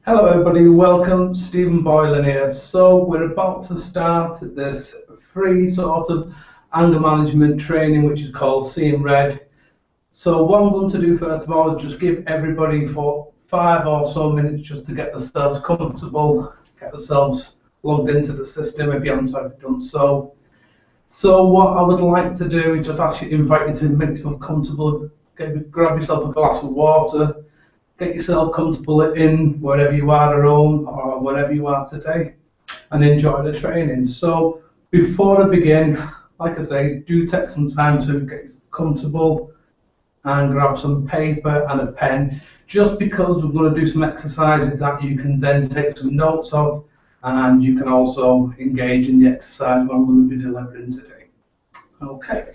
Hello everybody, welcome, Stephen Boylan here. So we're about to start this free sort of anger management training which is called Seeing Red. So what I'm going to do first of all is just give everybody for 5 or so minutes just to get themselves comfortable, get themselves logged into the system if you haven't already done so. So what I would like to do is just actually invite you to make yourself comfortable, grab yourself a glass of water, get yourself comfortable in wherever you are at home or wherever you are today, and enjoy the training. So before I begin, like I say, do take some time to get comfortable and grab some paper and a pen, just because we're going to do some exercises that you can then take some notes of, and you can also engage in the exercise what I'm going to be delivering today. Okay.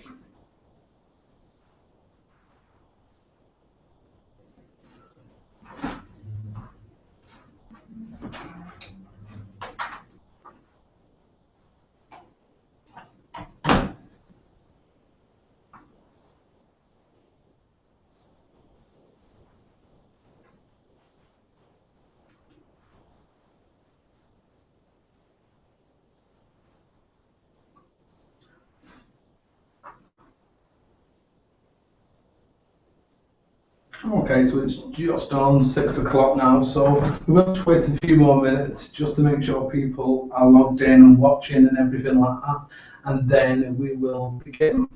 Okay, so it's just on 6 o'clock now, so we'll just wait a few more minutes just to make sure people are logged in and watching and everything like that, and then we will begin.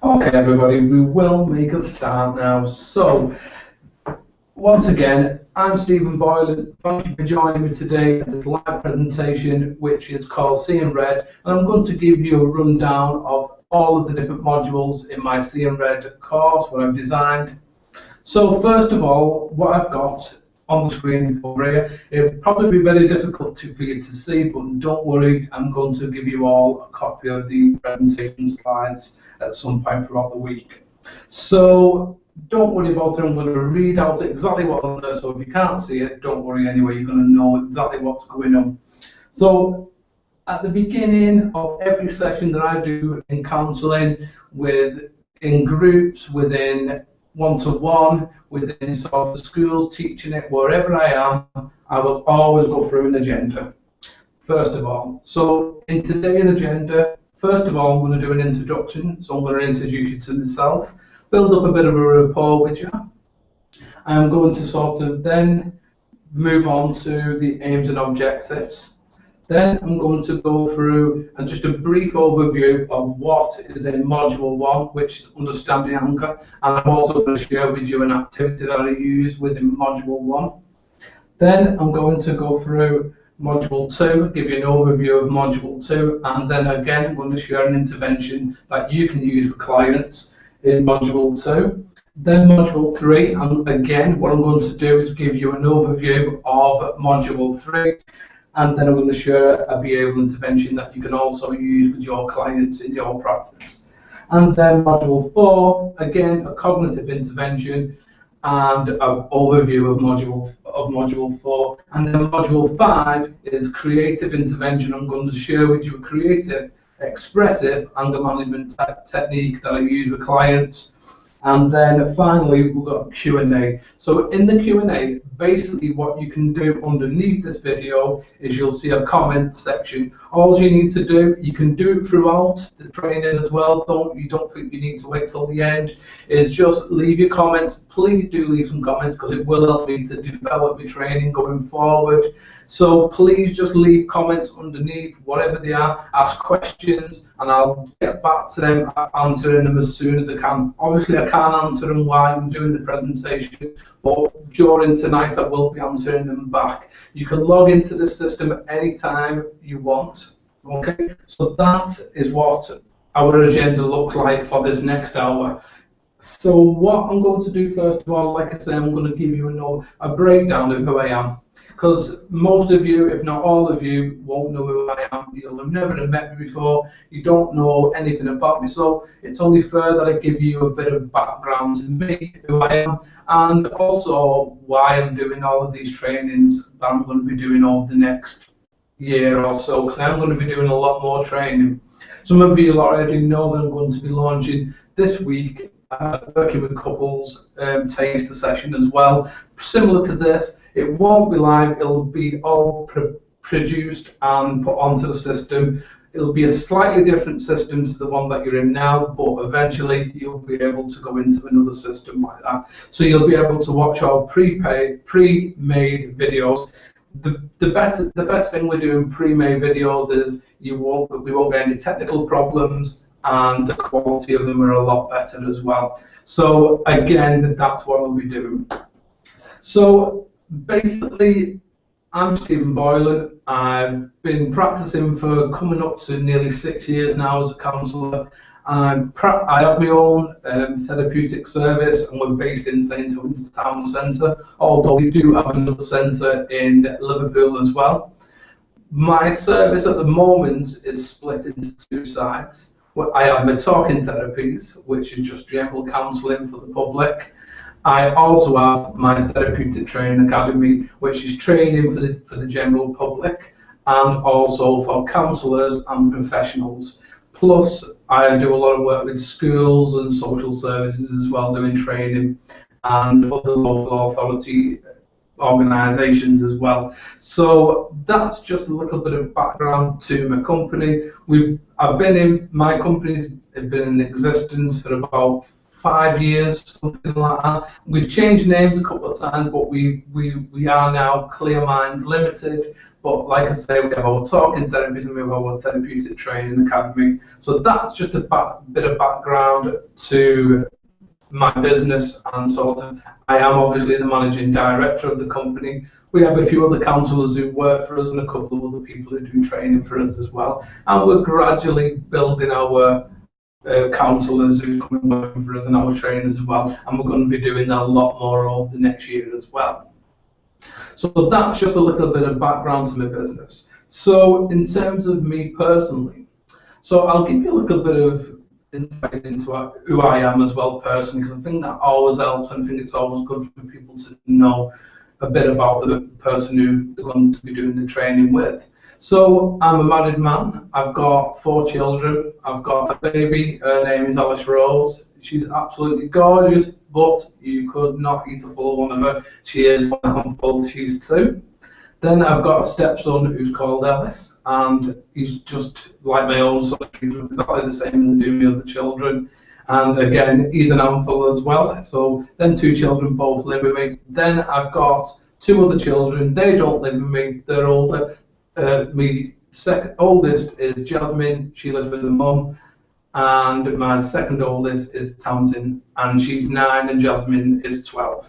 Okay, everybody, we will make a start now. So, once again, I'm Stephen Boylan. Thank you for joining me today at this live presentation, which is called Seeing Red, and I'm going to give you a rundown of all of the different modules in my Seeing Red course, what I've designed. So, first of all, what I've got on the screen over here, it'll probably be very difficult for you to see, but don't worry, I'm going to give you all a copy of the presentation slides at some point throughout the week. So don't worry about it, I'm going to read out exactly what's on there, so if you can't see it, don't worry anyway, you're going to know exactly what's going on. So at the beginning of every session that I do in counselling, in groups, within one-to-one, within sort of the schools, teaching it, wherever I am, I will always go through an agenda, first of all. So in today's agenda, first of all, I'm going to do an introduction. So I'm going to introduce you to myself, build up a bit of a rapport with you. I'm going to sort of then move on to the aims and objectives. Then I'm going to go through and just a brief overview of what is in Module 1, which is understanding anger, and I'm also going to share with you an activity that I use within Module 1. Then I'm going to go through Module 2, give you an overview of Module 2, and then again I'm going to share an intervention that you can use with clients in Module 2. Then Module 3, and again what I'm going to do is give you an overview of Module 3, and then I'm going to share a behavioural intervention that you can also use with your clients in your practice. And then Module 4, again, a cognitive intervention and an overview of Module 4. And then Module 5 is creative intervention. I'm going to share with you a creative, expressive anger management technique that I use with clients. And then finally, we've got Q&A. So in the Q&A, basically what you can do underneath this video is you'll see a comment section. All you need to do, you can do it throughout the training as well. You don't think you need to wait till the end, is just leave your comments. Please do leave some comments because it will help me to develop your training going forward. So please just leave comments underneath, whatever they are, ask questions, and I'll get back to them, answering them as soon as I can. Obviously, I can't answer them while I'm doing the presentation, but during tonight I will be answering them back. You can log into the system at any time you want. Okay, so that is what our agenda looks like for this next hour. So what I'm going to do first of all, like I say, I'm going to give you a breakdown of who I am. Because most of you, if not all of you, won't know who I am. You'll have never met me before. You don't know anything about me. So it's only fair that I give you a bit of background to me, who I am, and also why I'm doing all of these trainings that I'm going to be doing over the next year or so. Because I'm going to be doing a lot more training. Some of you already know that I'm going to be launching this week, working with couples, taster session as well. Similar to this, it won't be live, it'll be all produced and put onto the system. It'll be a slightly different system to the one that you're in now, but eventually you'll be able to go into another system like that. So you'll be able to watch our pre-made videos. The best thing with doing pre-made videos is we won't get any technical problems, and the quality of them are a lot better as well. So again, that's what I'll be doing. So basically, I'm Stephen Boylan. I've been practicing for coming up to nearly 6 years now as a counsellor. I have my own therapeutic service, and we're based in St Owen's Town Centre, although we do have another centre in Liverpool as well. My service at the moment is split into two sides. I have my talking therapies, which is just general counselling for the public. I also have my therapeutic training academy, which is training for the general public and also for counsellors and professionals. Plus, I do a lot of work with schools and social services as well, doing training, and other local authority organisations as well. So that's just a little bit of background to my company. My company's been in existence for about 5 years, something like that. We've changed names a couple of times, but we are now Clear Minds Limited. But like I say, we have our talking therapies and we have our therapeutic training academy. So that's just a bit of background to my business, and sort of I am obviously the managing director of the company. We have a few other counsellors who work for us and a couple of other people who do training for us as well. And we're gradually building our counsellors who come and work for us and our trainers as well. And we're going to be doing that a lot more over the next year as well. So that's just a little bit of background to my business. So in terms of me personally, so I'll give you a little bit of insight into who I am as well personally, because I think that always helps, and I think it's always good for people to know a bit about the person who they're going to be doing the training with. So I'm a married man. I've got 4 children. I've got a baby. Her name is Alice Rose. She's absolutely gorgeous, but you could not eat a full one of her. She is one handful. She's 2. Then I've got a stepson who's called Ellis, and he's just like my own son. He's exactly the same as the other children. And again, he's an handful as well. So then 2 children both live with me. Then I've got 2 other children. They don't live with me. They're older. My second oldest is Jasmine. She lives with her mum. And my second oldest is Tamsin, and she's 9, and Jasmine is 12.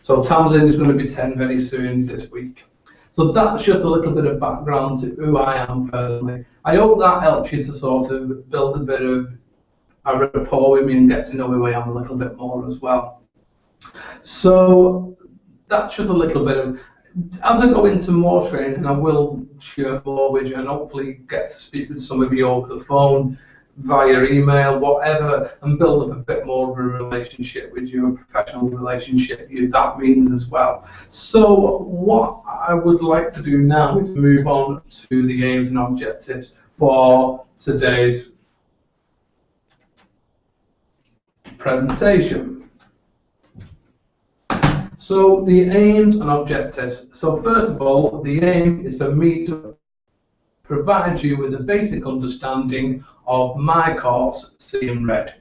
So Tamsin is going to be 10 very soon this week. So that's just a little bit of background to who I am personally. I hope that helps you to sort of build a bit of a rapport with me and get to know who I am a little bit more as well. So that's just a little bit of, as I go into more training, I will share more with you and hopefully get to speak with some of you over the phone, via email, whatever, and build up a bit more of a relationship with you, a professional relationship if that means as well. So what I would like to do now is move on to the aims and objectives for today's presentation. So the aims and objectives. So first of all, the aim is for me to provide you with a basic understanding of my course, See in Red.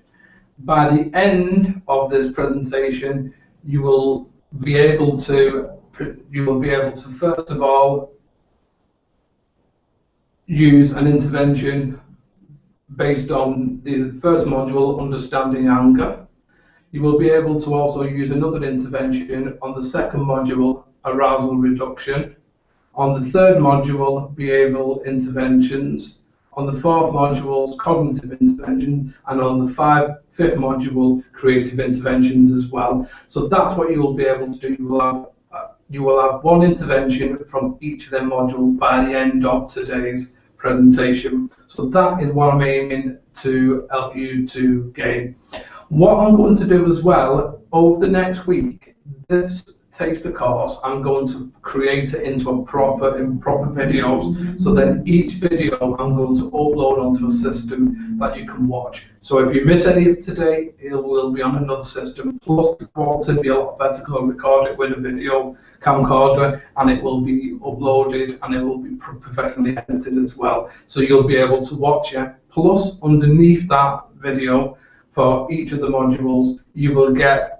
By the end of this presentation, you will be able to first of all use an intervention based on the first module, Understanding Anger. You will be able to also use another intervention on the second module, Arousal Reduction. On the third module, behavioural interventions. On the fourth module, cognitive intervention, and on the fifth module, creative interventions as well. So that's what you will be able to do. You will have one intervention from each of them modules by the end of today's presentation. So that is what I'm aiming to help you to gain. What I'm going to do as well over the next week, this takes the course, I'm going to create it into proper videos. So then each video I'm going to upload onto a system that you can watch. So if you miss any of today, it will be on another system. Plus the quality will be a lot better because I'll record it with a video camcorder, and it will be uploaded and it will be professionally edited as well. So you'll be able to watch it. Plus underneath that video for each of the modules, you will get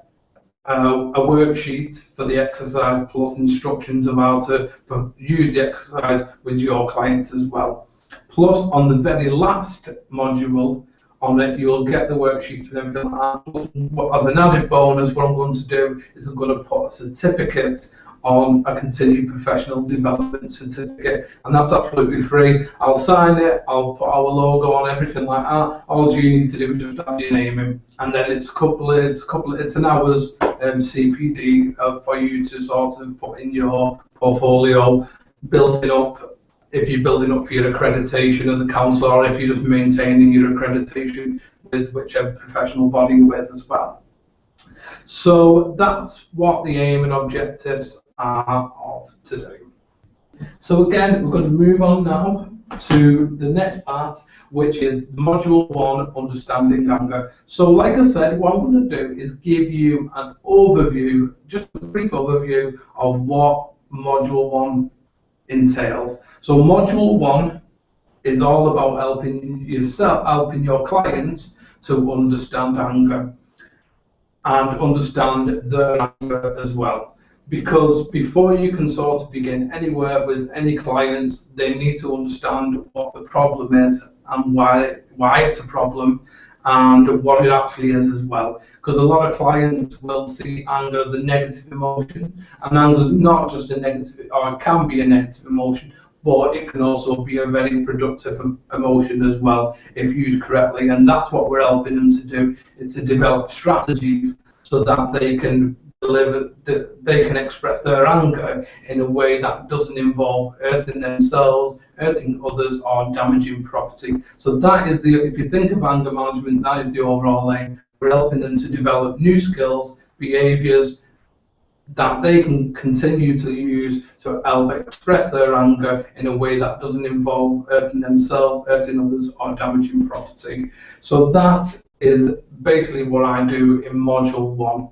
a worksheet for the exercise plus instructions of how to use the exercise with your clients as well. Plus, on the very last module on it, you'll get the worksheets and everything like that. As an added bonus, what I'm going to do is I'm going to put a certificate on, a continued professional development certificate, and that's absolutely free. I'll sign it, I'll put our logo on, everything like that. All you need to do is just add your name in, and then it's an hour's CPD for you to sort of put in your portfolio, building up. If you're building up for your accreditation as a counsellor, or if you're just maintaining your accreditation with whichever professional body you're with as well. So that's what the aim and objectives are of today. So again, we're going to move on now to the next part, which is Module 1, Understanding Anger. So like I said, what I'm going to do is give you an overview, just a brief overview of what Module 1 entails. So Module 1 is all about helping your clients to understand anger and understand their anger as well. Because before you can sort of begin any work with any clients, they need to understand what the problem is and why it's a problem and what it actually is as well. Because a lot of clients will see anger as a negative emotion, and anger is not just a negative, or it can be a negative emotion, but it can also be a very productive emotion as well if used correctly. And that's what we're helping them to do, is to develop strategies so that they can express their anger in a way that doesn't involve hurting themselves, hurting others, or damaging property. So that is if you think of anger management, that is the overall aim. We're helping them to develop new skills, behaviours that they can continue to use to help express their anger in a way that doesn't involve hurting themselves, hurting others, or damaging property. So that is basically what I do in Module 1.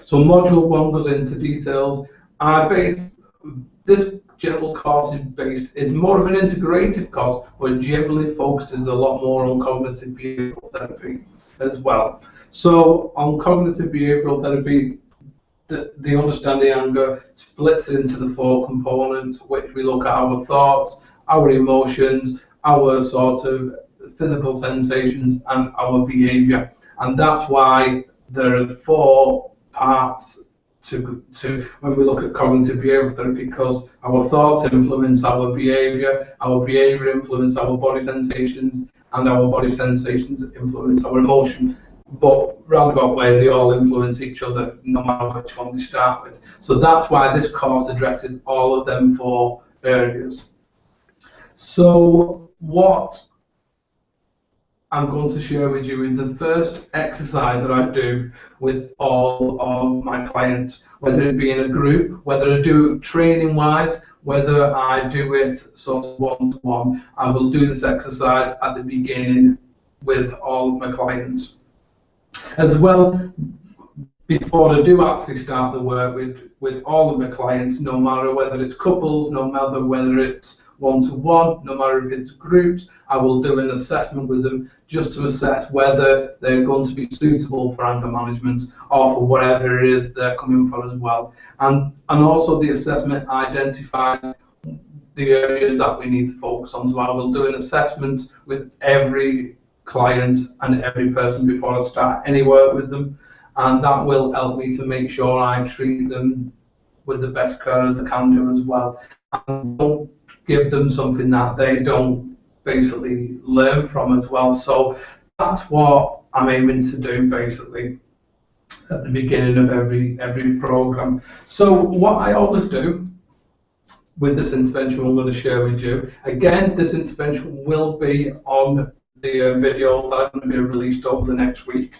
So Module 1 goes into details. This general course is more of an integrative course, but generally focuses a lot more on cognitive behavioral therapy as well. So on cognitive behavioral therapy, the understanding anger splits into the 4 components, which we look at our thoughts, our emotions, our sort of physical sensations, and our behaviour. And that's why there are 4 parts to when we look at cognitive behavioral therapy, because our thoughts influence our behaviour influence our body sensations, and our body sensations influence our emotion. But roundabout way, they all influence each other, no matter which one they start with. So that's why this course addresses all of them 4 areas. So what I'm going to share with you is the first exercise that I do with all of my clients, whether it be in a group, whether I do training-wise, whether I do it sort of one-to-one. I will do this exercise at the beginning with all of my clients. As well, before I do actually start the work with all of my clients, no matter whether it's couples, no matter whether it's one-to-one, no matter if it's groups, I will do an assessment with them just to assess whether they're going to be suitable for anger management or for whatever it is they're coming for as well. And also the assessment identifies the areas that we need to focus on. So I will do an assessment with every client and every person before I start any work with them, and that will help me to make sure I treat them with the best care as I can do as well. And don't give them something that they don't basically learn from as well. So that's what I'm aiming to do basically at the beginning of every program. So what I always do with this intervention I'm going to share with you, again, this intervention will be on the video that are going to be released over the next week.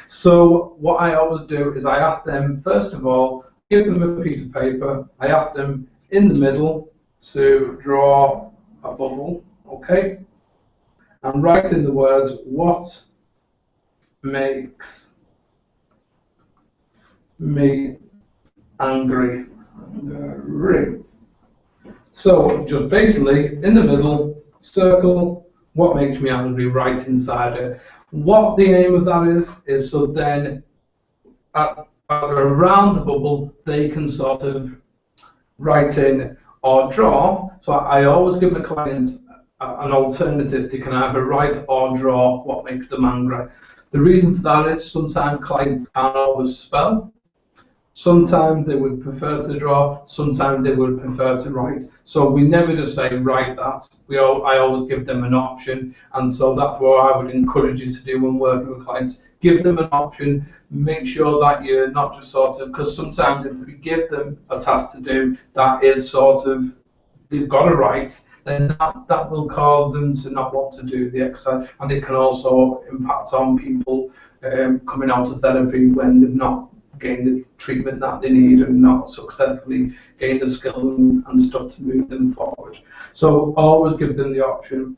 So what I always do is I ask them, first of all, give them a piece of paper. I ask them in the middle to draw a bubble, okay? And write in the words, what makes me angry? So just basically in the middle, circle what makes me angry right inside it. What the aim of that is so then around the bubble they can sort of write in or draw. So I always give the client an alternative. They can either write or draw what makes them angry. The reason for that is sometimes clients can't always spell. Sometimes they would prefer to draw, sometimes they would prefer to write. So we never just say write that. I always give them an option, and so that's what I would encourage you to do when working with clients. Give them an option, make sure that you're not just sort of, because sometimes if we give them a task to do that is sort of, they've got to write, then that will cause them to not want to do the exercise, and it can also impact on people coming out of therapy when they've not gain the treatment that they need and not successfully gain the skills and stuff to move them forward. So always give them the option.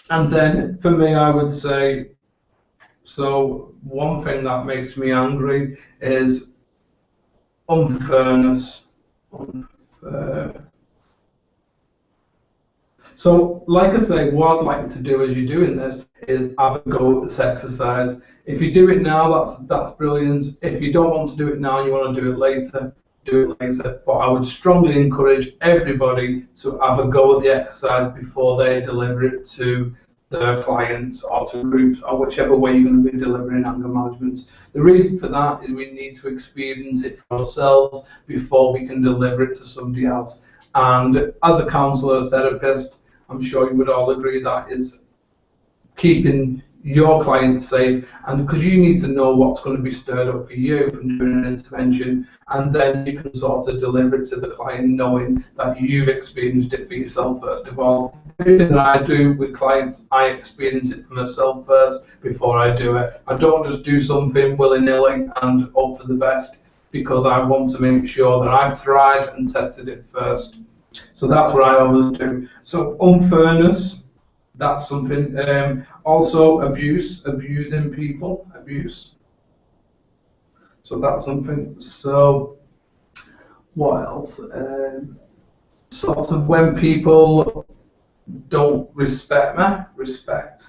And then for me, I would say, so one thing that makes me angry is unfairness. Unfair. So, like I say, what I'd like to do as you're doing this is have a go at this exercise. If you do it now, that's brilliant. If you don't want to do it now, you want to do it later, do it later. But I would strongly encourage everybody to have a go at the exercise before they deliver it to their clients or to groups or whichever way you're going to be delivering anger management. The reason for that is we need to experience it for ourselves before we can deliver it to somebody else. And as a counsellor, therapist, I'm sure you would all agree that is keeping your clients safe, and because you need to know what's going to be stirred up for you from doing an intervention, and then you can sort of deliver it to the client knowing that you've experienced it for yourself first of all. Everything that I do with clients, I experience it for myself first before I do it. I don't just do something willy-nilly and hope for the best, because I want to make sure that I've tried and tested it first. So that's what I always do. So unfairness, that's something. Also abusing people, abuse. So that's something. So what else? Sort of when people don't respect me, respect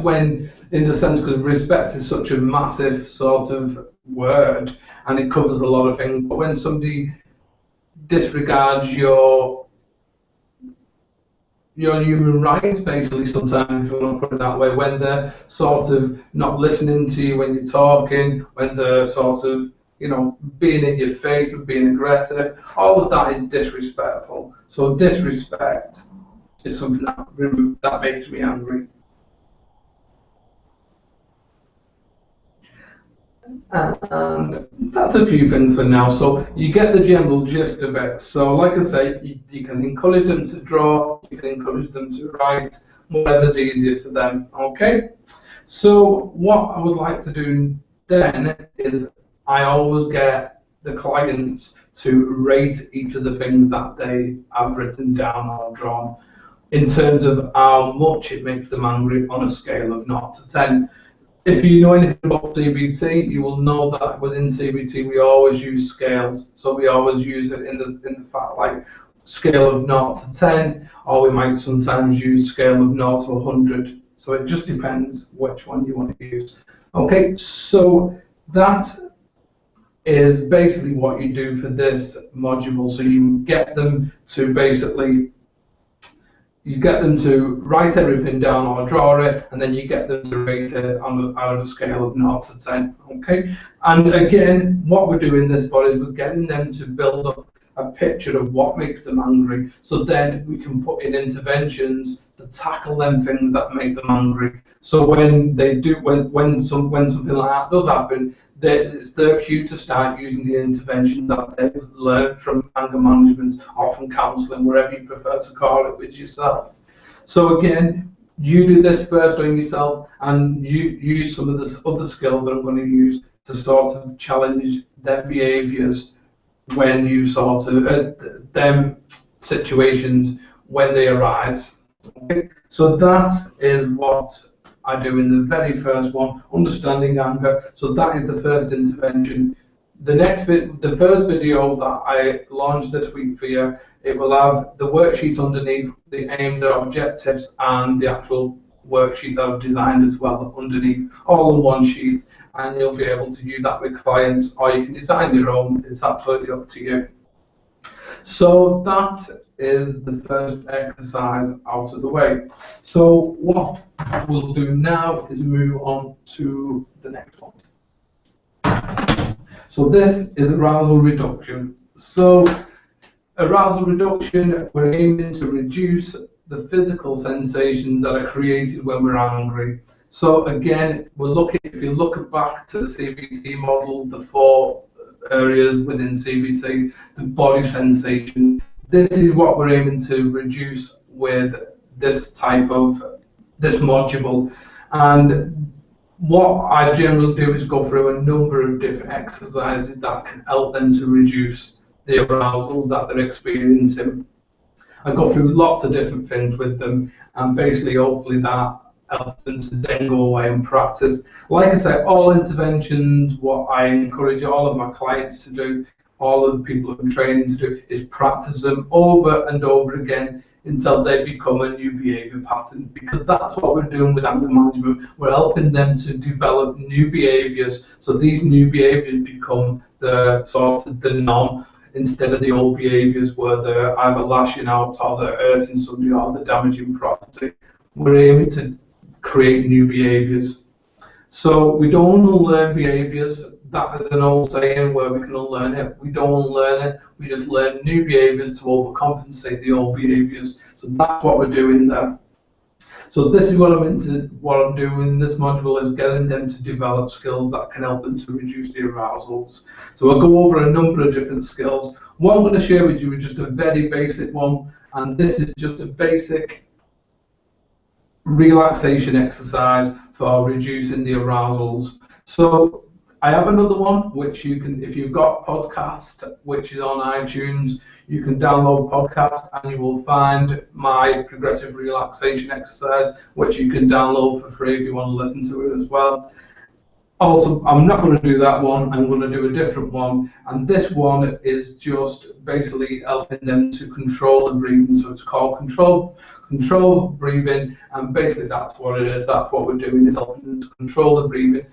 when, in the sense, because respect is such a massive sort of word and it covers a lot of things, but when somebody disregards your human rights, basically, sometimes, if you want to put it that way, when they're sort of not listening to you when you're talking, when they're sort of, you know, being in your face and being aggressive, all of that is disrespectful. So disrespect is something that makes me angry. And that's a few things for now. So you get the general gist of it. So like I say, you can encourage them to draw, you can encourage them to write, whatever's easiest for them. Okay? So what I would like to do then is I always get the clients to rate each of the things that they have written down or drawn in terms of how much it makes them angry on a scale of 0 to 10. If you know anything about CBT, you will know that within CBT we always use scales. So we always use it in the fact, like scale of 0 to 10, or we might sometimes use scale of 0 to 100. So it just depends which one you want to use. Okay, so that is basically what you do for this module. So you get them to basically write everything down or draw it, and then you get them to rate it on a scale of 0 to 10. Okay, and again, what we're doing this for is we're getting them to build up a picture of what makes them angry. So then we can put in interventions to tackle them things that make them angry. So when something like that does happen, it's their cue to start using the intervention that they've learned from anger management or from counselling, wherever you prefer to call it, with yourself. So again, you do this first on yourself, and you use some of the other skills that I'm going to use to sort of challenge their behaviours when you sort of them situations when they arise. Okay? So that is what I do in the very first one, understanding anger. So that is the first intervention. The first video that I launched this week for you, it will have the worksheet underneath, the aims, the objectives, and the actual worksheet that I've designed as well underneath, all in one sheet, and you'll be able to use that with clients, or you can design your own. It's absolutely up to you. So that is the first exercise out of the way. So what we'll do now is move on to the next one. So this is arousal reduction. So arousal reduction, we're aiming to reduce the physical sensations that are created when we're angry. So again, if you look back to the CBT model, the 4 areas within CBT, the body sensation, this is what we're aiming to reduce with this module. And what I generally do is go through a number of different exercises that can help them to reduce the arousal that they're experiencing. I go through lots of different things with them, and basically hopefully that helps them to then go away and practice. Like I say, all interventions, what I encourage all of my clients to do, all of the people I'm training to do, is practice them over and over again until they become a new behaviour pattern, because that's what we're doing with anger management. We're helping them to develop new behaviours, so these new behaviours become the sort of the norm, instead of the old behaviours where they're either lashing out or they're hurting somebody or they're damaging property. We're aiming to create new behaviours. So we don't unlearn behaviours. That is an old saying where we can unlearn it. We don't unlearn it. We just learn new behaviours to overcompensate the old behaviours. So that's what we're doing there. So this is what I'm doing in this module, is getting them to develop skills that can help them to reduce the arousals. So I'll go over a number of different skills. One I'm going to share with you is just a very basic one, and this is just a basic relaxation exercise for reducing the arousals. So I have another one which you can, if you've got podcast, which is on iTunes, you can download podcast and you will find my progressive relaxation exercise, which you can download for free if you want to listen to it as well. Also, I'm not going to do that one, I'm going to do a different one, and this one is just basically helping them to control the breathing. So it's called control breathing, and basically that's what it is. That's what we're doing, is helping them to control the breathing.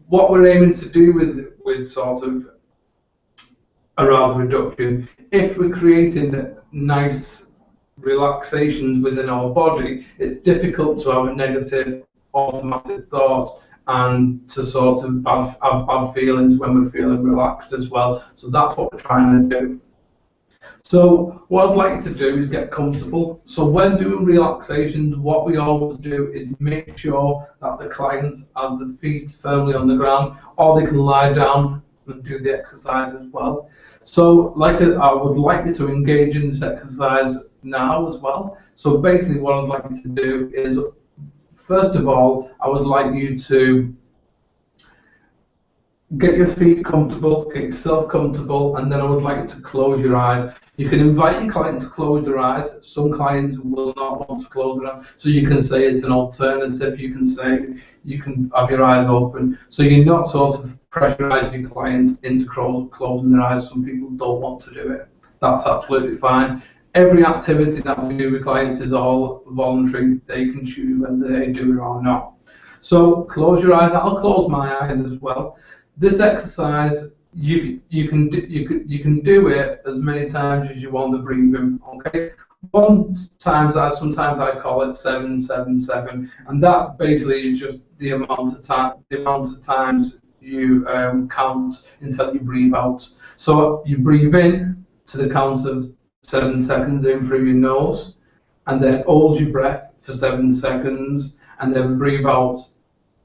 What we're aiming to do with sort of arousal reduction, if we're creating nice relaxations within our body, it's difficult to have a negative automatic thoughts and to sort of have bad feelings when we're feeling relaxed as well. So that's what we're trying to do. So what I'd like you to do is get comfortable. So when doing relaxations, what we always do is make sure that the client has the feet firmly on the ground, or they can lie down and do the exercise as well. So I would like you to engage in this exercise now as well. So basically what I'd like you to do is, first of all, I would like you to get your feet comfortable, get yourself comfortable, and then I would like you to close your eyes. You can invite your client to close their eyes. Some clients will not want to close their eyes, so you can say it's an alternative. You can say you can have your eyes open, so you're not sort of pressurizing your client into closing their eyes. Some people don't want to do it. That's absolutely fine. Every activity that we do with clients is all voluntary. They can choose whether they do it or not. So close your eyes. I'll close my eyes as well. This exercise, you can do it as many times as you want the breathing. Okay. Sometimes I call it 7-7-7, and that basically is just the amount of times you count until you breathe out. So you breathe in to the count of 7 seconds in through your nose, and then hold your breath for 7 seconds, and then breathe out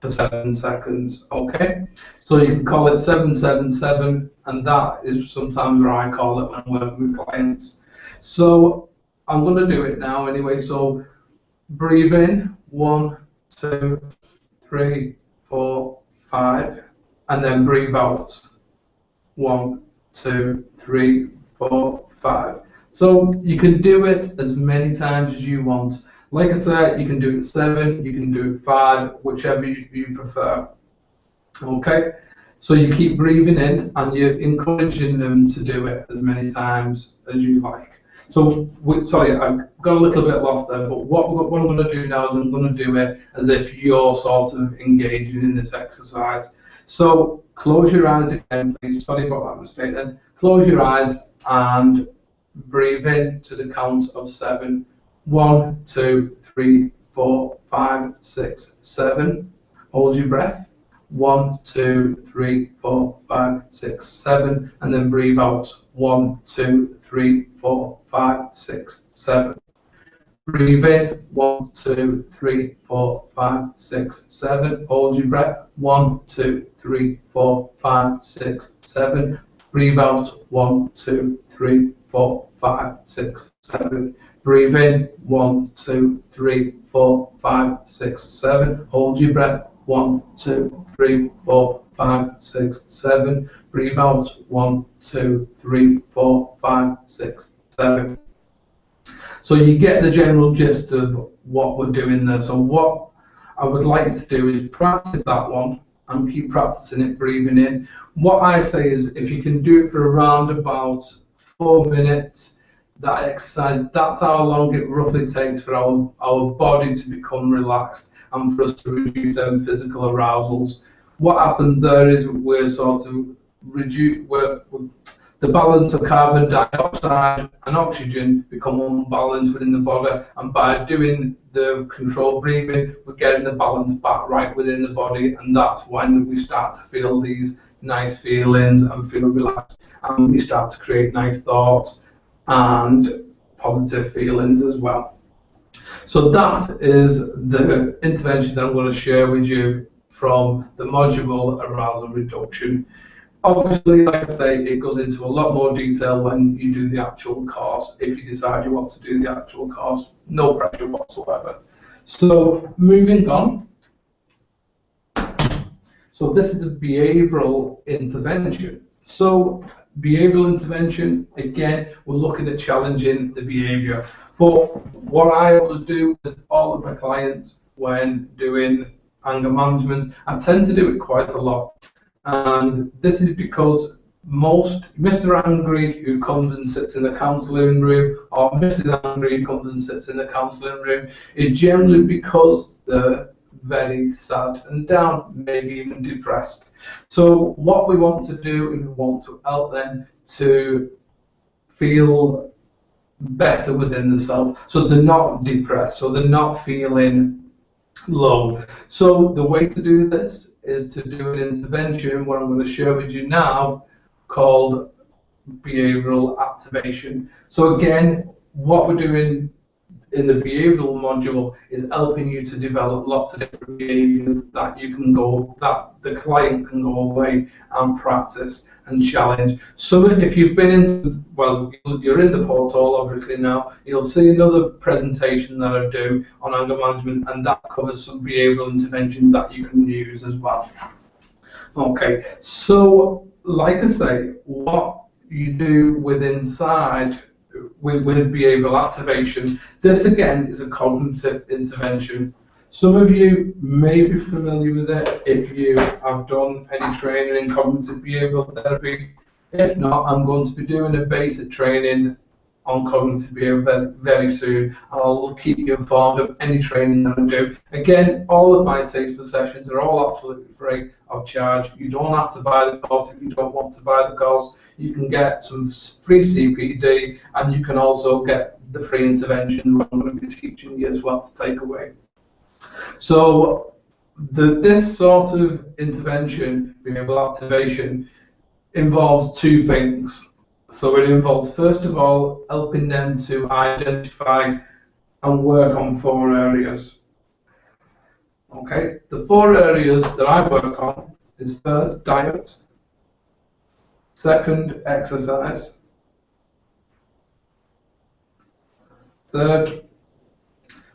for 7 seconds. Okay, so you can call it 777, and that is sometimes what I call it when I'm working with clients. So I'm going to do it now anyway. So breathe in 1, 2, 3, 4, 5, and then breathe out 1, 2, 3, 4, 5. So you can do it as many times as you want. Like I said, you can do it 7, you can do it 5, whichever you prefer. Okay, so you keep breathing in and you're encouraging them to do it as many times as you like. So, sorry, I got a little bit lost there, but what I'm going to do now is I'm going to do it as if you're sort of engaging in this exercise. So close your eyes again, please. Sorry about that mistake then. Close your eyes and breathe in to the count of 7. 1, 2, 3, 4, 5, 6, 7. Hold your breath. 1, 2, 3, 4, 5, 6, 7, and then breathe out. 1, 2, 3, 4, 5, 6, 7. Breathe in. 1, 2, 3, 4, 5, 6, 7. Hold your breath. 1, 2, 3, 4, 5, 6, 7. Breathe out. 1, 2, 3, 4, 5, 6, 7. Breathe in. 1, 2, 3, 4, 5, 6, 7. Hold your breath. 1, 2, 3, 4, 5, 6, 7. Breathe out. 1, 2, 3, 4, 5, 6, 7. So you get the general gist of what we're doing there. So what I would like you to do is practice that one and keep practicing it, breathing in. What I say is if you can do it for around about 4 minutes, that exercise, that's how long it roughly takes for our body to become relaxed and for us to reduce our physical arousals. What happens there is we're sort of the balance of carbon dioxide and oxygen become unbalanced within the body, and by doing the controlled breathing, we're getting the balance back right within the body, and that's when we start to feel these nice feelings and feel relaxed, and we start to create nice thoughts and positive feelings as well. So that is the intervention that I'm going to share with you from the module arousal reduction. Obviously, like I say, it goes into a lot more detail when you do the actual course. If you decide you want to do the actual course, no pressure whatsoever. So moving on. So this is a behavioural intervention. So behavioural intervention, again, we're looking at challenging the behaviour. But what I always do with all of my clients when doing anger management, I tend to do it quite a lot. And this is because most Mr. Angry who comes and sits in the counselling room or Mrs. Angry who comes and sits in the counselling room is generally because they're very sad and down, maybe even depressed. So what we want to do is we want to help them to feel better within themselves, so they're not depressed, so they're not feeling low. So the way to do this is to do an intervention, what I'm going to share with you now, called behavioral activation. So again, what we're doing in the behavioral module is helping you to develop lots of different behaviors that you can go, that the client can go away and practice and challenge. So if you've been in, well, you're in the portal obviously now, you'll see another presentation that I do on anger management, and that covers some behavioral interventions that you can use as well. Okay, so like I say, what you do with inside with behavioral activation, this again is a cognitive intervention. Some of you may be familiar with it if you have done any training in cognitive behavioral therapy. If not, I'm going to be doing a basic training on cognitive behavior very soon. I'll keep you informed of any training that I do. Again, all of my taster sessions are all absolutely free of charge. You don't have to buy the course if you don't want to buy the course. You can get some free CPD, and you can also get the free intervention that I'm going to be teaching you as well to take away. So this sort of intervention, behavioral activation, involves two things. So it involves, first of all, helping them to identify and work on 4 areas. Okay, the 4 areas that I work on is first diet, second exercise, third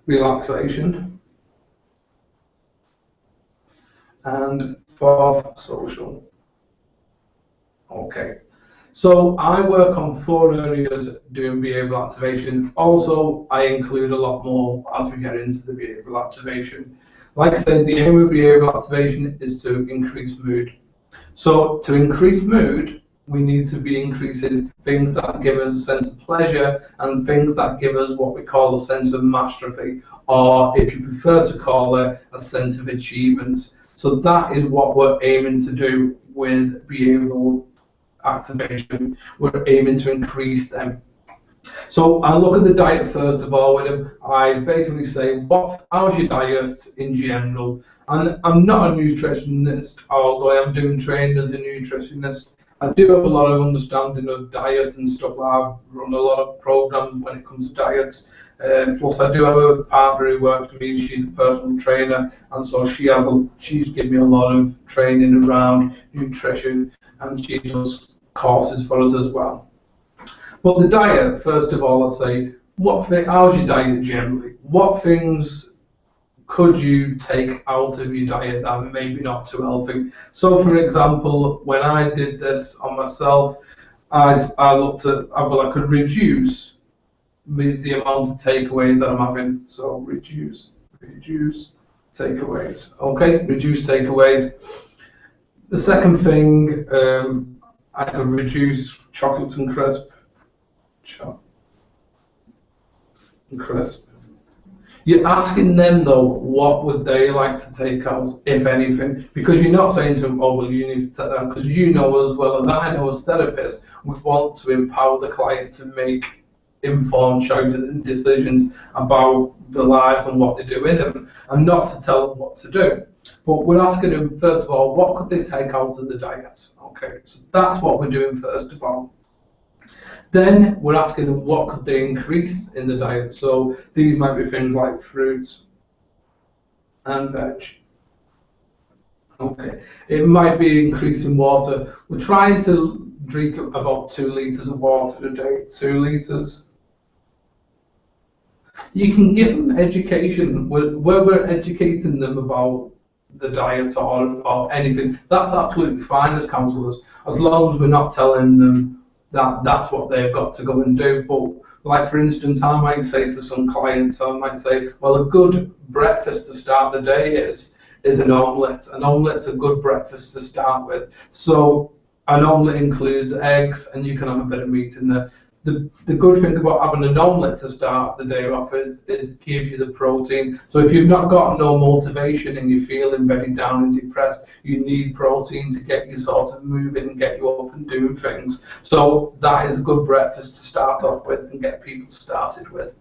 relaxation, and fourth social. Okay, so I work on 4 areas doing behavioural activation. Also, I include a lot more as we get into the behavioural activation. Like I said, the aim of behavioural activation is to increase mood. So to increase mood, we need to be increasing things that give us a sense of pleasure and things that give us what we call a sense of mastery, or if you prefer to call it, a sense of achievement. So that is what we're aiming to do with behavioural activation. We're aiming to increase them. So I look at the diet first of all with him. I basically say, how's your diet in general? And I'm not a nutritionist, although I am doing training as a nutritionist. I do have a lot of understanding of diet and stuff. I've run a lot of programs when it comes to diets. Plus, I do have a partner who works for me. She's a personal trainer, and so she's given me a lot of training around nutrition, and she does courses for us as well. But the diet, first of all, I'll say, how's your diet generally? What things could you take out of your diet that are maybe not too healthy? So, for example, when I did this on myself, I looked at, I could reduce the amount of takeaways that I'm having. So, reduce takeaways. Okay, reduce takeaways. The second thing, I could reduce chocolates and crisp. Crisp. You're asking them though, what would they like to take out, if anything? Because you're not saying to them, oh, well, you need to take that, because you know as well as I know as therapists, we want to empower the client to make informed choices and decisions about their lives and what they do in them, and not to tell them what to do. But we're asking them, first of all, what could they take out of the diet? Okay, so that's what we're doing first of all. Then we're asking them what could they increase in the diet. So these might be things like fruits and veg. Okay. It might be increasing water. We're trying to drink about 2 litres of water a day. 2 litres. You can give them education where we're educating them about the diet or anything. That's absolutely fine as counsellors, as long as we're not telling them that's what they've got to go and do. But like for instance, I might say to some clients, I might say, well, a good breakfast to start the day is an omelette. An omelette's a good breakfast to start with. So an omelette includes eggs, and you can have a bit of meat in there. The good thing about having an omelette to start the day off is it gives you the protein. So if you've not got no motivation and you're feeling very down and depressed, you need protein to get you sort of moving and get you up and doing things. So that is a good breakfast to start off with and get people started with.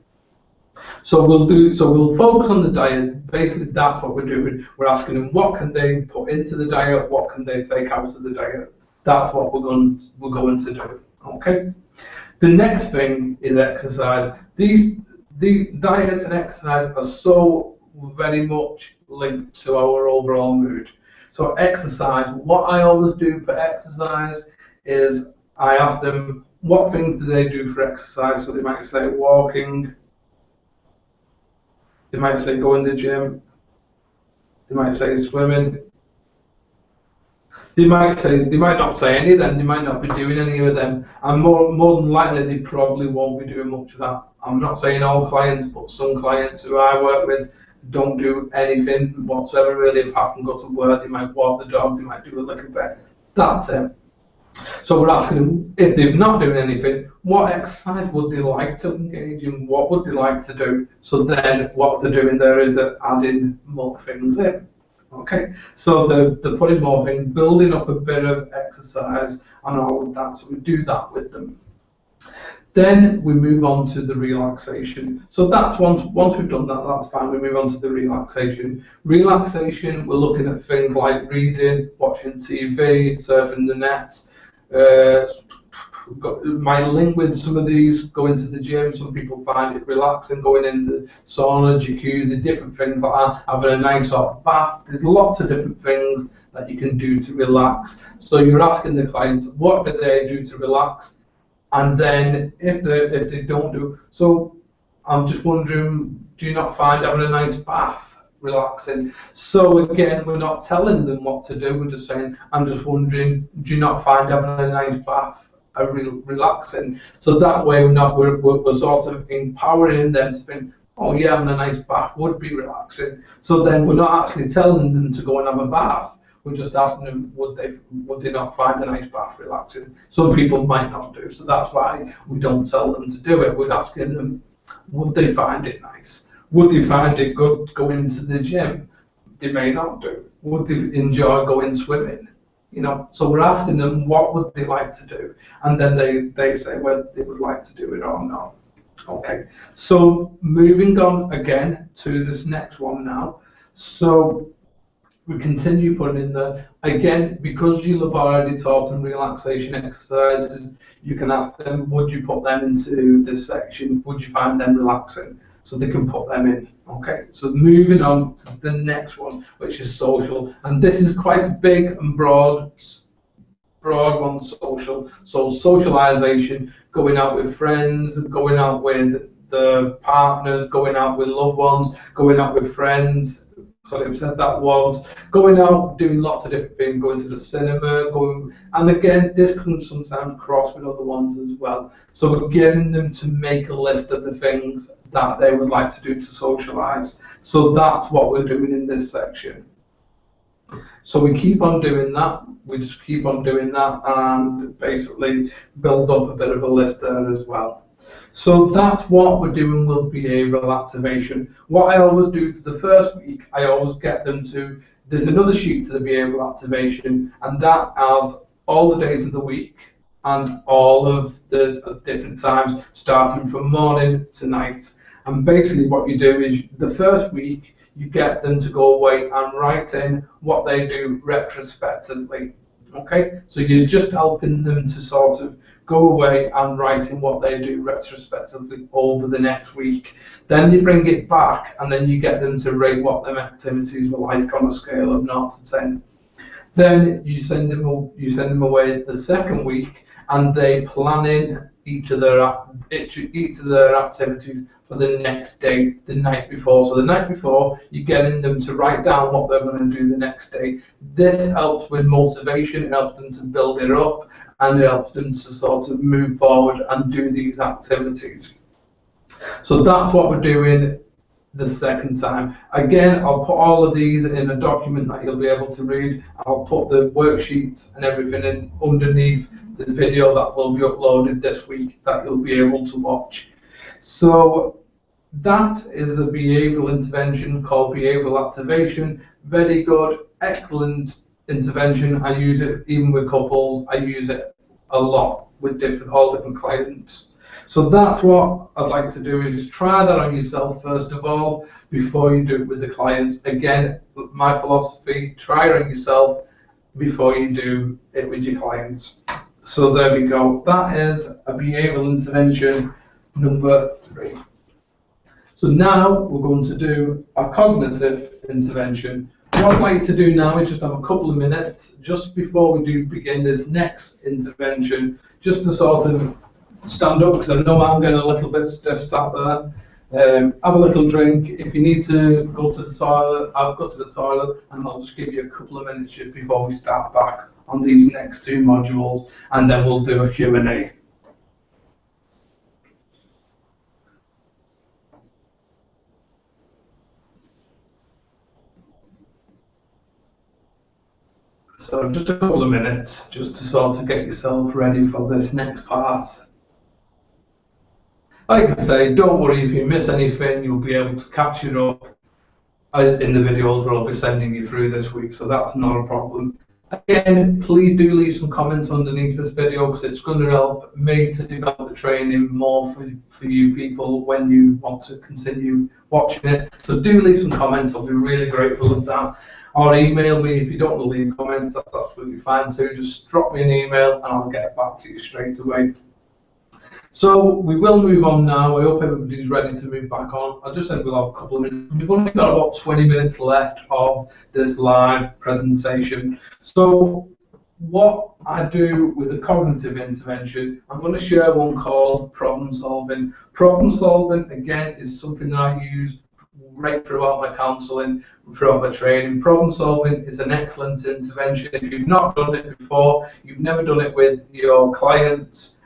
So we'll focus on the diet. Basically, that's what we're doing. We're asking them what can they put into the diet, what can they take out of the diet. That's what we're going to do. Okay. The next thing is exercise. The diet and exercise are so very much linked to our overall mood. So exercise, what I always do for exercise is I ask them what things do they do for exercise. So they might say walking, they might say go in the gym, they might say swimming. They might not say any of them, they might not be doing any of them, and more than likely they probably won't be doing much of that. I'm not saying all clients, but some clients who I work with don't do anything whatsoever really, apart from go to work. They might walk the dog, they might do a little bit. That's it. So we're asking them, if they're not doing anything, what exercise would they like to engage in? What would they like to do? So then what they're doing there is they're adding more things in. Okay, so they're putting more things, building up a bit of exercise and all of that. So we do that with them. Then we move on to the relaxation. So that's once we've done that, that's fine. We move on to the relaxation. Relaxation, we're looking at things like reading, watching TV, surfing the net, might link with some of these, going to the gym. Some people find it relaxing, going in the sauna, jacuzzi, different things like that, having a nice hot bath. There's lots of different things that you can do to relax. So you're asking the client, what do they do to relax? And then if they don't do, so I'm just wondering, do you not find having a nice bath relaxing? So again, we're not telling them what to do. We're just saying, I'm just wondering, do you not find having a nice bath relaxing? So that way, we're sort of empowering them to think, oh yeah, having a nice bath would be relaxing. So then we're not actually telling them to go and have a bath. We're just asking them, would they not find a nice bath relaxing? Some people might not do, so that's why we don't tell them to do it. We're asking them, would they find it nice? Would they find it good going to the gym? They may not do. Would they enjoy going swimming? You know, so we're asking them what would they like to do, and then they say whether they would like to do it or not. Okay, so moving on again to this next one now. So we continue putting in the, again, because you'll have already taught them relaxation exercises, you can ask them, would you put them into this section? Would you find them relaxing? So they can put them in. Okay, so moving on to the next one, which is social. And this is quite a big and broad one, social. So socialization, going out with friends, going out with the partners, going out with loved ones, going out with friends. So I've said that once. Going out, doing lots of different things, going to the cinema, and again, this can sometimes cross with other ones as well. So we're getting them to make a list of the things that they would like to do to socialise. So that's what we're doing in this section. So we keep on doing that. We just keep on doing that and basically build up a bit of a list there as well. So that's what we're doing with behavioural activation. What I always do for the first week, I always get them to, there's another sheet to the behavioural activation, and that has all the days of the week and all of the different times, starting from morning to night. And basically what you do is, the first week, you get them to go away and write in what they do retrospectively. Okay, so you're just helping them to sort of go away and write in what they do retrospectively over the next week. Then you bring it back and then you get them to rate what their activities were like on a scale of 0 to 10. Then you send them away the second week and they plan in each of their activities for the next day, the night before. So the night before, you're getting them to write down what they're going to do the next day. This helps with motivation, it helps them to build it up, and it helps them to sort of move forward and do these activities. So that's what we're doing the second time. Again, I'll put all of these in a document that you'll be able to read. I'll put the worksheets and everything in underneath the video that will be uploaded this week that you'll be able to watch. So that is a behavioural intervention called behavioural activation. Very good, excellent intervention. I use it even with couples. I use it a lot with all different clients. So that's what I'd like to do, is try that on yourself first of all before you do it with the clients. Again, my philosophy, try it on yourself before you do it with your clients. So there we go. That is a behavioural intervention number 3. So now we're going to do a cognitive intervention. What I'd like to do now is just have a couple of minutes just before we do begin this next intervention, just to sort of stand up, because I know I'm getting a little bit stiff sat there. Have a little drink. If you need to go to the toilet, I'll go to the toilet, and I'll just give you a couple of minutes just before we start back on these next 2 modules, and then we'll do a Q&A. So just a couple of minutes just to sort of get yourself ready for this next part. Like I say, don't worry if you miss anything, you'll be able to catch it up in the videos where I'll be sending you through this week, so that's not a problem. Again, please do leave some comments underneath this video because it's going to help me to develop the training more for you people when you want to continue watching it. So do leave some comments, I'll be really grateful of that. Or email me if you don't want to leave comments, that's absolutely fine too. Just drop me an email and I'll get back to you straight away. So we will move on now. I hope everybody's ready to move back on. I just said we'll have a couple of minutes. We've only got about 20 minutes left of this live presentation. So what I do with the cognitive intervention, I'm going to share one called problem solving. Problem solving, again, is something that I use right throughout my counselling, throughout my training. Problem solving is an excellent intervention. If you've not done it before, you've never done it with your clients,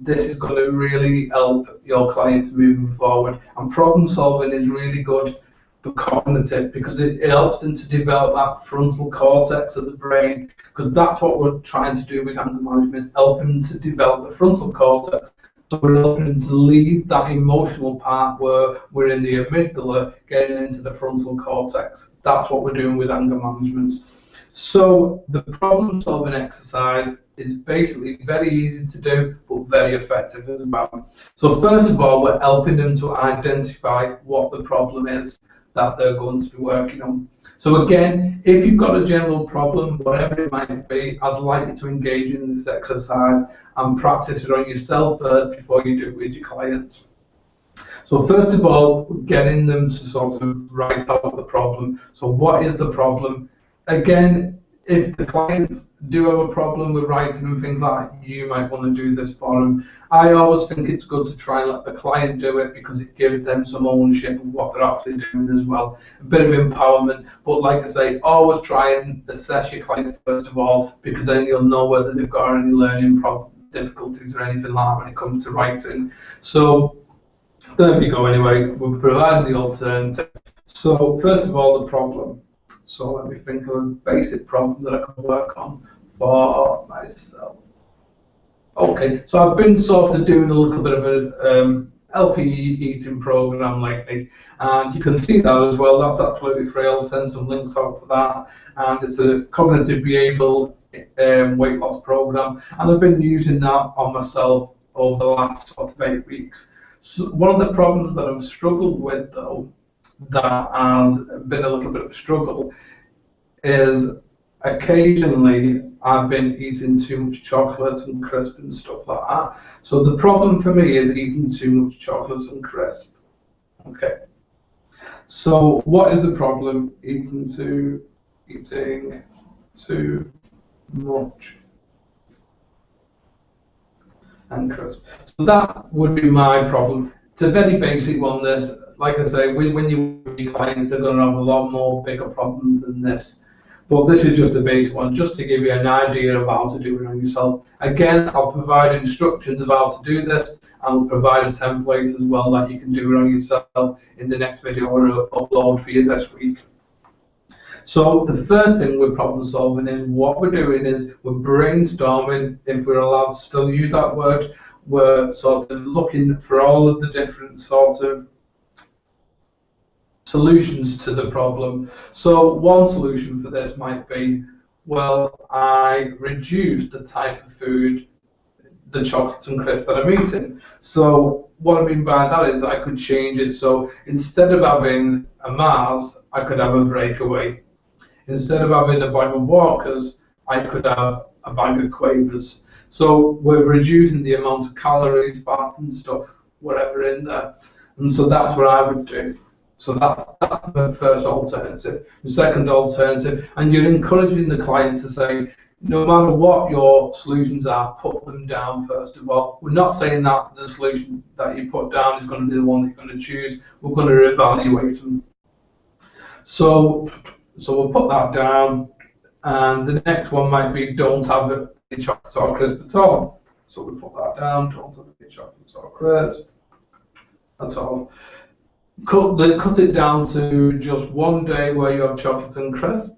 this is going to really help your clients moving forward. And problem solving is really good for cognitive because it helps them to develop that frontal cortex of the brain, because that's what we're trying to do with anger management, helping them to develop the frontal cortex. So we're helping them to leave that emotional part where we're in the amygdala, getting into the frontal cortex. That's what we're doing with anger management. So the problem solving exercise is basically very easy to do, but very effective as well. So first of all, we're helping them to identify what the problem is that they're going to be working on. So again, if you've got a general problem, whatever it might be, I'd like you to engage in this exercise and practice it on yourself first before you do it with your clients. So first of all, getting them to sort of write out the problem. So what is the problem? Again, if the clients do have a problem with writing and things like that, you might want to do this for them. I always think it's good to try and let the client do it because it gives them some ownership of what they're actually doing as well. A bit of empowerment, but like I say, always try and assess your client first of all, because then you'll know whether they've got any learning difficulties or anything like that when it comes to writing. So there we go anyway, we're providing the alternative. So first of all, the problem. So let me think of a basic problem that I can work on for myself. Okay, so I've been sort of doing a little bit of a healthy eating program lately, and you can see that as well. That's absolutely free. I'll send some links out for that, and it's a cognitive behavioural weight loss program, and I've been using that on myself over the last sort of 8 weeks. So one of the problems that I've struggled with, though, that has been a little bit of a struggle, is occasionally I've been eating too much chocolate and crisp and stuff like that. So the problem for me is eating too much chocolate and crisp. Okay. So what is the problem? Eating too much and crisp. So that would be my problem. It's a very basic one, this. Like I say, when you your clients, they're going to have a lot more bigger problems than this. But this is just a basic one, just to give you an idea of how to do it on yourself. Again, I'll provide instructions of how to do this, and I'll provide a template as well that you can do it on yourself in the next video or upload for you this week. So the first thing with problem solving is what we're doing is we're brainstorming, if we're allowed to still use that word. We're sort of looking for all of the different sorts of solutions to the problem. So one solution for this might be, well, I reduce the type of food, the chocolate and crisp that I'm eating. So what I mean by that is I could change it. So instead of having a Mars, I could have a Breakaway. Instead of having a bag of Walkers, I could have a bag of Quavers. So we're reducing the amount of calories, fat and stuff, whatever in there. And so that's what I would do. So that's the first alternative. The second alternative, and you're encouraging the client to say, no matter what your solutions are, put them down first of all. We're not saying that the solution that you put down is going to be the one that you're going to choose. We're going to evaluate them. So we'll put that down, and the next one might be don't have any chocolate or crisp at all. So we put that down, don't have any chocolate or crisp at all. Cut it down to just one day where you have chocolate and crisp.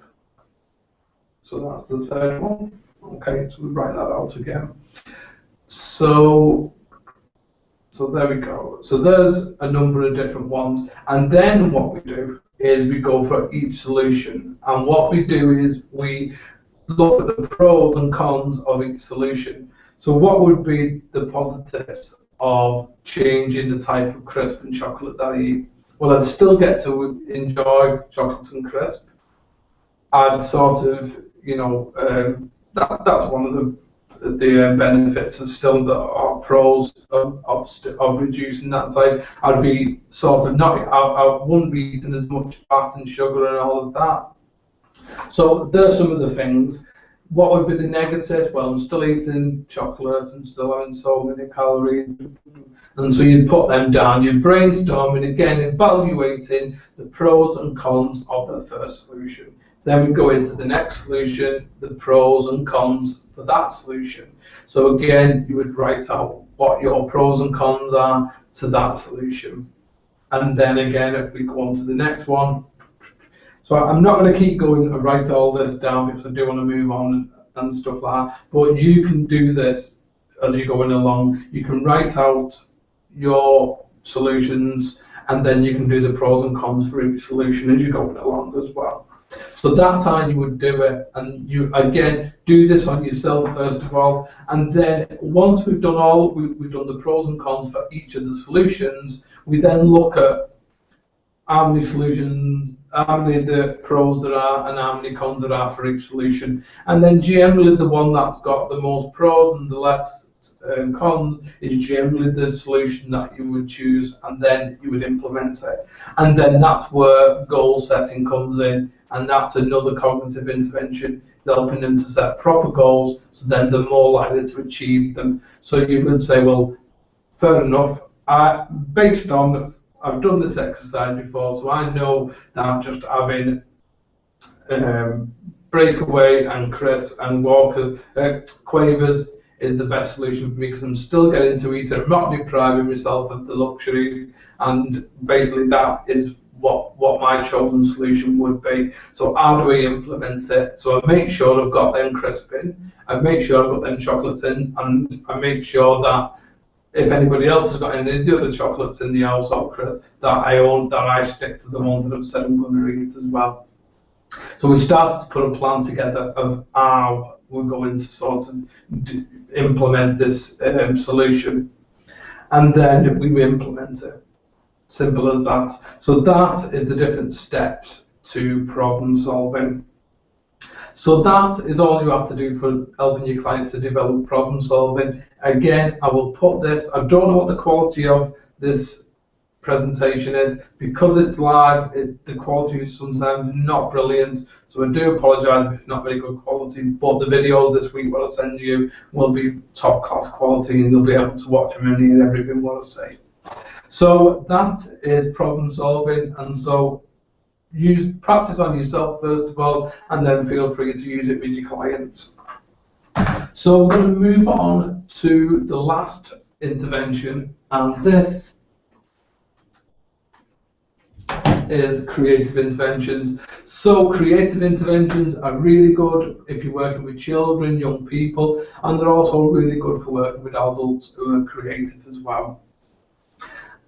So that's the third one. Okay, so we write that out again. So there we go. So there's a number of different ones. And then what we do is we go for each solution. And what we do is we look at the pros and cons of each solution. So what would be the positives of changing the type of crisp and chocolate that I eat? Well, I'd still get to enjoy chocolate and crisp. I'd sort of, that's one of the benefits of still the pros of reducing that type. I'd be sort of not, I wouldn't be eating as much fat and sugar and all of that. So there's some of the things. What would be the negatives? Well, I'm still eating chocolate and still having so many calories. And so you'd put them down, you're brainstorming again, evaluating the pros and cons of the first solution. Then we go into the next solution, the pros and cons for that solution. So again, you would write out what your pros and cons are to that solution. And then again, if we go on to the next one. So I'm not going to keep going and write all this down because I do want to move on and stuff like that. But you can do this as you're going along. You can write out your solutions and then you can do the pros and cons for each solution as you're going along as well. So that's how you would do it, and you again do this on yourself first of all, and then once we've done we've done the pros and cons for each of the solutions, we then look at how many solutions, how many the pros there are and how many cons there are for each solution, and then generally the one that's got the most pros and the less cons is generally the solution that you would choose, and then you would implement it. And then that's where goal setting comes in, and that's another cognitive intervention, helping them to set proper goals, so then they're more likely to achieve them. So you would say, well, fair enough, based on I've done this exercise before, so I know that I'm just having breakaway and crisp and walkers, quavers is the best solution for me because I'm still getting to eat it. I'm not depriving myself of the luxuries, and basically that is what my chosen solution would be. So how do I implement it? So I make sure I've got them crisp in, I make sure I've got them chocolates in, and I make sure that if anybody else has got any of the other chocolates in the house or crisp that I stick to the ones that I've said I'm going to eat as well. So we started to put a plan together of how we're going to sort of implement this solution, and then we implement it. Simple as that. So that is the different steps to problem solving. So that is all you have to do for helping your client to develop problem solving. Again, I will put this, I don't know what the quality of this presentation is because it's live. The quality is sometimes not brilliant, so I do apologise if it's not very good quality, but the video this week what I send you will be top class quality and you'll be able to watch them and hear everything what I say. So that is problem solving, and so practice on yourself first of all, and then feel free to use it with your clients. So we're going to move on to the last intervention, and this is creative interventions. So creative interventions are really good if you're working with children, young people, and they're also really good for working with adults who are creative as well.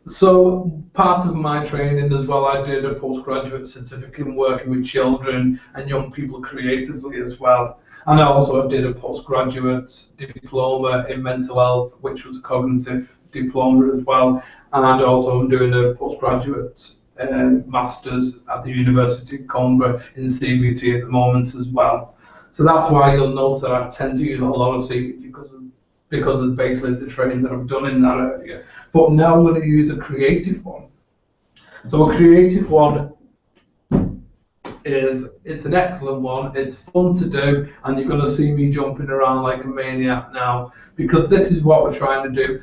So part of my training as well, I did a postgraduate certificate in working with children and young people creatively as well. And I also did a postgraduate diploma in mental health, which was a cognitive diploma as well. And also I'm doing a postgraduate master's at the University of Canberra in CPD at the moment as well. So that's why you'll notice that I tend to use a lot of CPD because of basically the training that I've done in that area. But now I'm going to use a creative one. So a creative one it's an excellent one, it's fun to do, and you're going to see me jumping around like a maniac now, because this is what we're trying to do.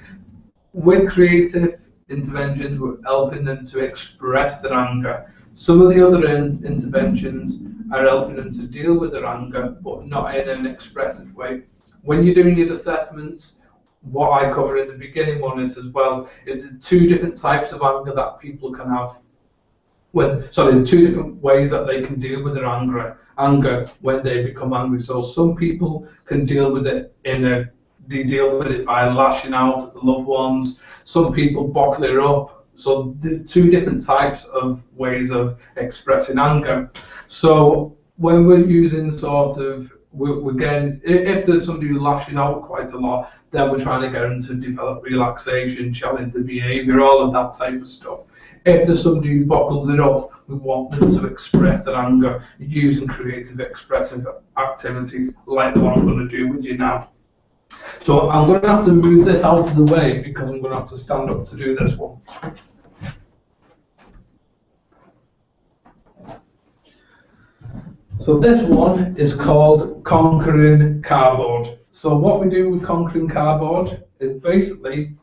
With creative interventions, we're helping them to express their anger. Some of the other interventions are helping them to deal with their anger, but not in an expressive way. When you're doing your assessments, what I cover in the beginning one is as well, is the two different types of anger that people can have. Two different ways that they can deal with their anger when they become angry. So some people can deal with it they deal with it by lashing out at the loved ones. Some people bottle it up. So there's two different types of ways of expressing anger. So when we're using we're getting, if there's somebody who lashes out quite a lot, then we're trying to get them to develop relaxation, challenge the behaviour, all of that type of stuff. If there's somebody who bottles it up, we want them to express their anger using creative, expressive activities like the one I'm going to do with you now. So I'm going to have to move this out of the way because I'm going to have to stand up to do this one. So this one is called Conquering Cardboard. So what we do with Conquering Cardboard is basically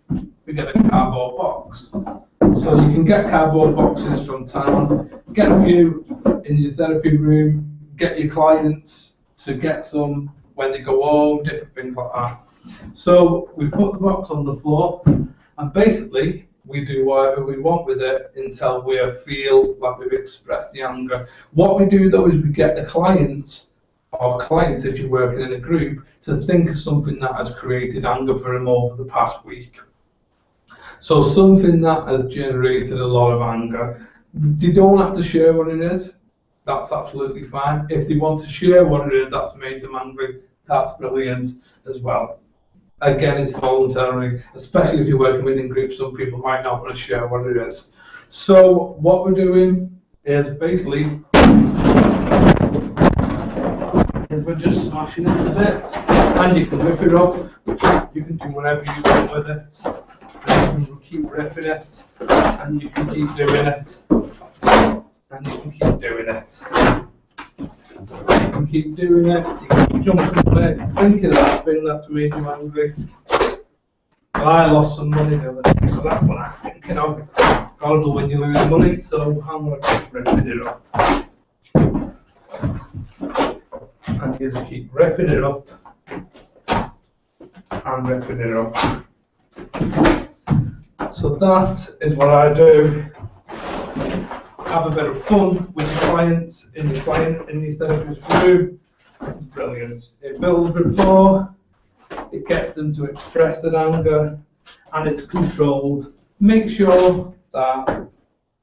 we get a cardboard box. So you can get cardboard boxes from town, get a few in your therapy room, get your clients to get some when they go home, different things like that. So we put the box on the floor and basically we do whatever we want with it until we feel like we've expressed the anger. What we do though is we get the client, or clients if you're working in a group, to think of something that has created anger for them over the past week. So something that has generated a lot of anger. They don't have to share what it is, that's absolutely fine. If they want to share what it is that's made them angry, that's brilliant as well. Again, it's voluntary, especially if you're working within groups, some people might not want to share what it is. So what we're doing is basically, we're just smashing it to bits, and you can rip it up, you can do whatever you want with it, and you can keep ripping it, and you can keep doing it, and you can keep doing it. You can keep doing it, you can keep jumping on it, thinking of that thing that's made you angry. Well, I lost some money the other day, so that's what I'm thinking of. Horrible when you lose money, so I'm going to keep ripping it up. And you just keep ripping it up, and ripping it up. So that is what I do. Have a bit of fun with your clients in your therapist room. It's brilliant. It builds rapport, it gets them to express their anger, and it's controlled. Make sure that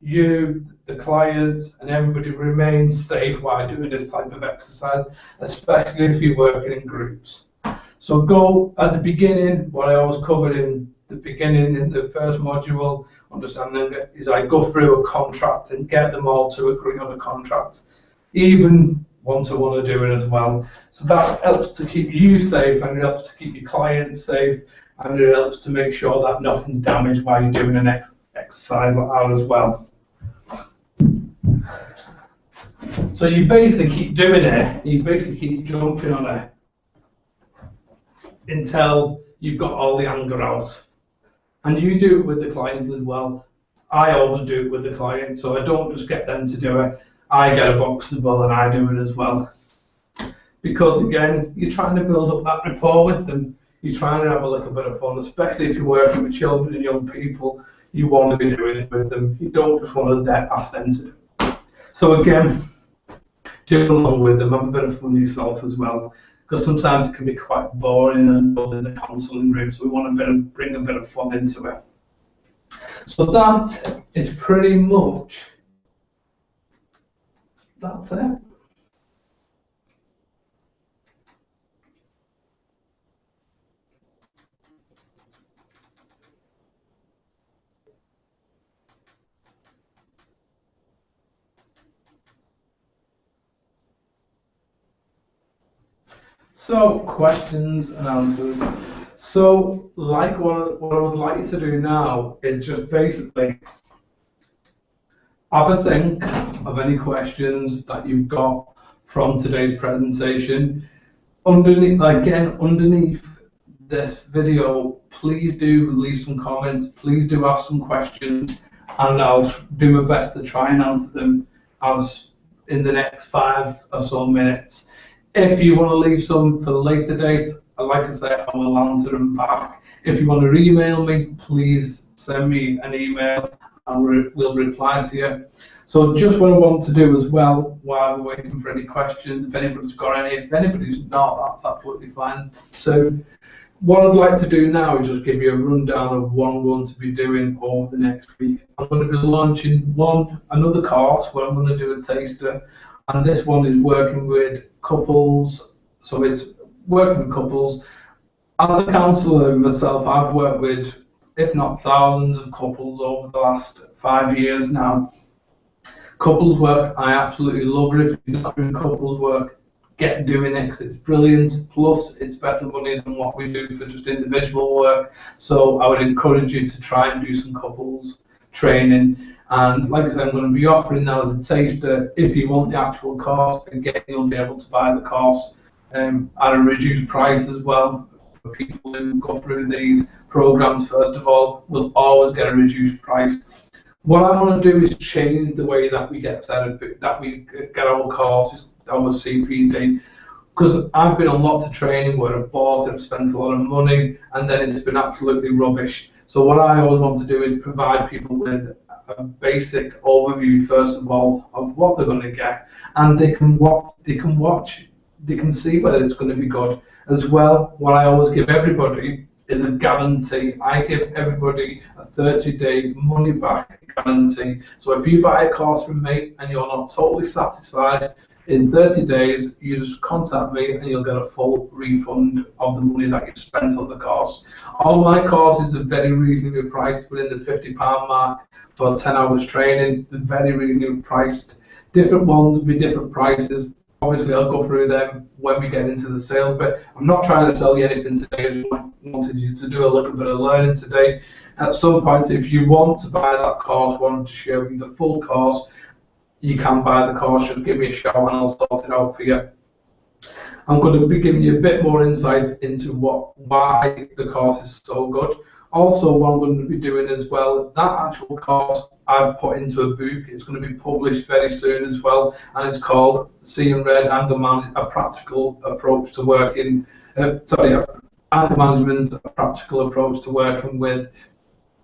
you, the client, and everybody remains safe while doing this type of exercise, especially if you're working in groups. So go at the beginning, what I always covered in the beginning in the first module, understanding it, is I go through a contract and get them all to agree on a contract, even one-to-one are doing as well. So that helps to keep you safe, and it helps to keep your clients safe, and it helps to make sure that nothing's damaged while you're doing an exercise like that as well. So you basically keep doing it, you basically keep jumping on it until you've got all the anger out. And you do it with the clients as well. I always do it with the client, so I don't just get them to do it. I get a box as well and I do it as well. Because again, you're trying to build up that rapport with them. You're trying to have a little bit of fun, especially if you're working with children and young people. You want to be doing it with them. You don't just want to ask them to do it. So again, do along with them, have a bit of fun yourself as well. Because sometimes it can be quite boring and in the counselling room, so we want to bring a bit of fun into it. So that is pretty much, that's it. So, questions and answers. So, like what I would like you to do now is just basically have a think of any questions that you've got from today's presentation. Underneath this video, please do leave some comments, please do ask some questions, and I'll do my best to try and answer them as in the next 5 or so minutes. If you want to leave some for the later date, like I say, I will answer them back. If you want to email me, please send me an email and we'll reply to you. So just what I want to do as well, while we're waiting for any questions, if anybody's got any, if anybody's not, that's absolutely fine. So what I'd like to do now is just give you a rundown of what I'm going to be doing over the next week. I'm going to be launching another course where I'm going to do a taster, and this one is working with couples So it's working with couples. As a counsellor myself, I've worked with, if not thousands of couples over the last 5 years now. Couples work, I absolutely love it. If you're not doing couples work, get doing it because it's brilliant. Plus, it's better money than what we do for just individual work. So I would encourage you to try and do some couples training. And like I said, I'm going to be offering that as a taster. If you want the actual course, again, you'll be able to buy the course at a reduced price as well. For people who go through these programs, first of all, will always get a reduced price. What I want to do is change the way that we get therapy, that we get our courses, our CPD, because I've been on lots of training where I've bought it, I've spent a lot of money, and then it's been absolutely rubbish. So what I always want to do is provide people with a basic overview, first of all, of what they're going to get, and they can watch, they can see whether it's going to be good. As well, what I always give everybody is a guarantee. I give everybody a 30-day money back guarantee. So if you buy a course from me and you're not totally satisfied, in 30 days you just contact me and you'll get a full refund of the money that you've spent on the course. All my courses are very reasonably priced, within the £50 mark for 10 hours training. They're very reasonably priced. Different ones will be different prices. Obviously, I'll go through them when we get into the sales, but I'm not trying to sell you anything today. I just wanted you to do a little bit of learning today. At some point, if you want to buy that course, wanted to show you the full course, you can buy the course. Just give me a shout and I'll sort it out for you. I'm going to be giving you a bit more insight into why the course is so good. Also, what I'm going to be doing as well, that actual course I've put into a book. It's going to be published very soon as well, and it's called Seeing Red Anger Management, a practical approach to working. Anger management, a practical approach to working with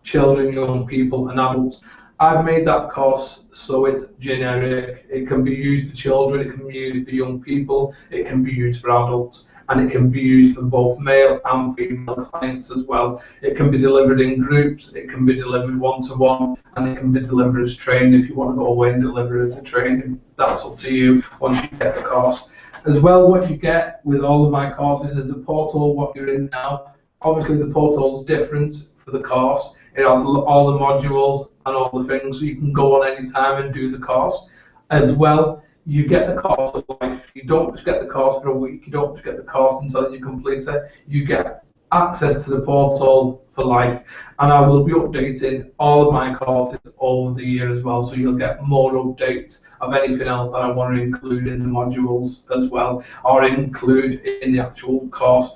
children, young people, and adults. I've made that course so it's generic. It can be used for children, it can be used for young people, it can be used for adults, and it can be used for both male and female clients as well. It can be delivered in groups, it can be delivered one-to-one, and it can be delivered as training. If you want to go away and deliver it as a training, that's up to you once you get the course. As well, what you get with all of my courses is the portal, what you're in now. Obviously, the portal is different for the course. It has all the modules and all the things, so you can go on any time and do the course. As well, you get the course for life. You don't just get the course for a week. You don't just get the course until you complete it. You get access to the portal for life. And I will be updating all of my courses over the year as well, so you'll get more updates of anything else that I want to include in the modules as well, or include in the actual course.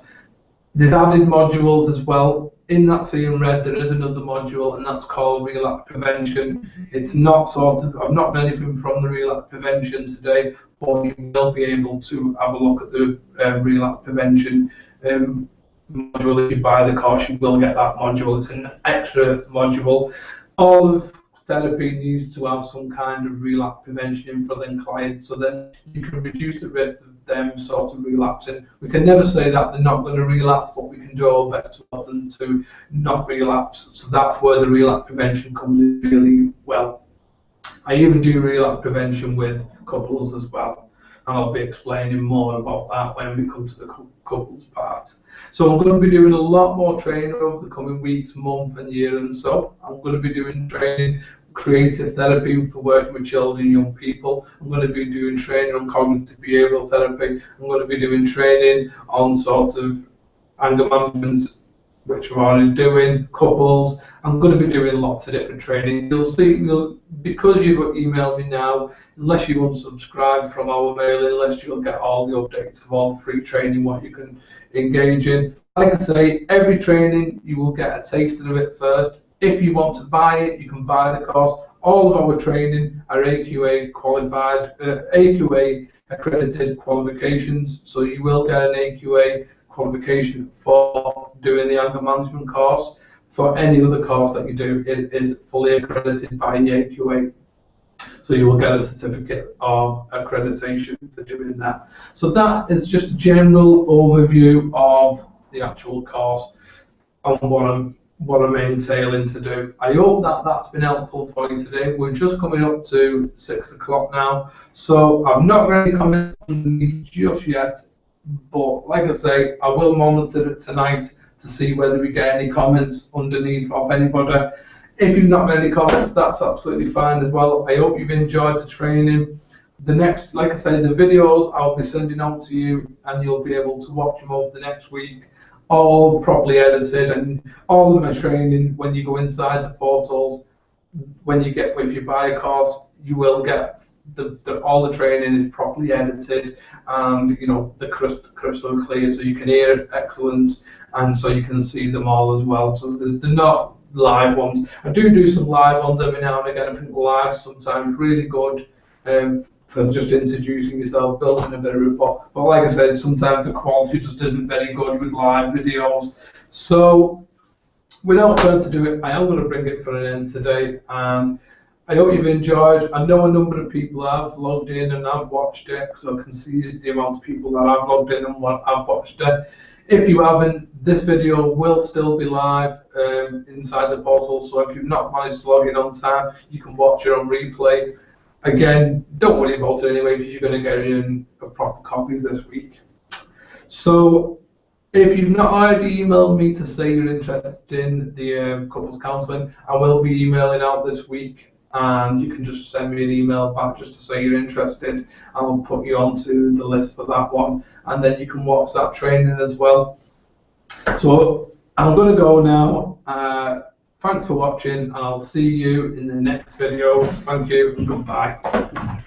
There's added modules as well. In that Seeing Red, there is another module, and that's called relapse prevention. It's not I've not done anything from the relapse prevention today, but you will be able to have a look at the relapse prevention module. If you buy the course, you will get that module. It's an extra module. All of therapy needs to have some kind of relapse prevention for them clients, so then you can reduce the risk of them sort of relapsing. We can never say that they're not going to relapse, but we can do our best to help them to not relapse. So that's where the relapse prevention comes in really well. I even do relapse prevention with couples as well, and I'll be explaining more about that when we come to the couples part. So I'm going to be doing a lot more training over the coming weeks, month and year, and so I'm going to be doing training, creative therapy for working with children and young people. I'm going to be doing training on cognitive behavioural therapy. I'm going to be doing training on sort of anger management, which we're already doing, couples. I'm going to be doing lots of different training. You'll see, because you've emailed me now, unless you unsubscribe from our mailing list, you'll get all the updates of all the free training, what you can engage in. Like I say, every training, you will get a taste of it first. If you want to buy it, you can buy the course. All of our training are AQA qualified, AQA accredited qualifications, so you will get an AQA qualification for doing the anger management course. For any other course that you do, it is fully accredited by the AQA. So you will get a certificate of accreditation for doing that. So that is just a general overview of the actual course and what I'm entailing to do. I hope that that's been helpful for you today. We're just coming up to 6 o'clock now, so I've not got any comments underneath just yet. But like I say, I will monitor it tonight to see whether we get any comments underneath of anybody. If you've not got any comments, that's absolutely fine as well. I hope you've enjoyed the training. The next, like I say, the videos I'll be sending out to you, and you'll be able to watch them over the next week, all properly edited, and all of my training when you go inside the portals. If you buy a course, you will get all the training is properly edited, and the crystal clear, so you can hear it excellent, and so you can see them all as well. So they're not live ones. I do some live ones every now and again. I think live sometimes really good for just introducing yourself, building a bit of rapport. But like I said, sometimes the quality just isn't very good with live videos. So without further ado, I am going to bring it for an end today, and I hope you've enjoyed. I know a number of people have logged in and have watched it, because I can see the amount of people that have logged in and have watched it. If you haven't, this video will still be live inside the portal, so if you've not managed to log in on time, you can watch it on replay. Again, don't worry about it anyway, because you're going to get it in proper copies this week. So if you've not already emailed me to say you're interested in the couples counselling, I will be emailing out this week, and you can just send me an email back just to say you're interested, and I'll put you onto the list for that one, and then you can watch that training as well. So I'm going to go now. Thanks for watching, and I'll see you in the next video. Thank you, and goodbye.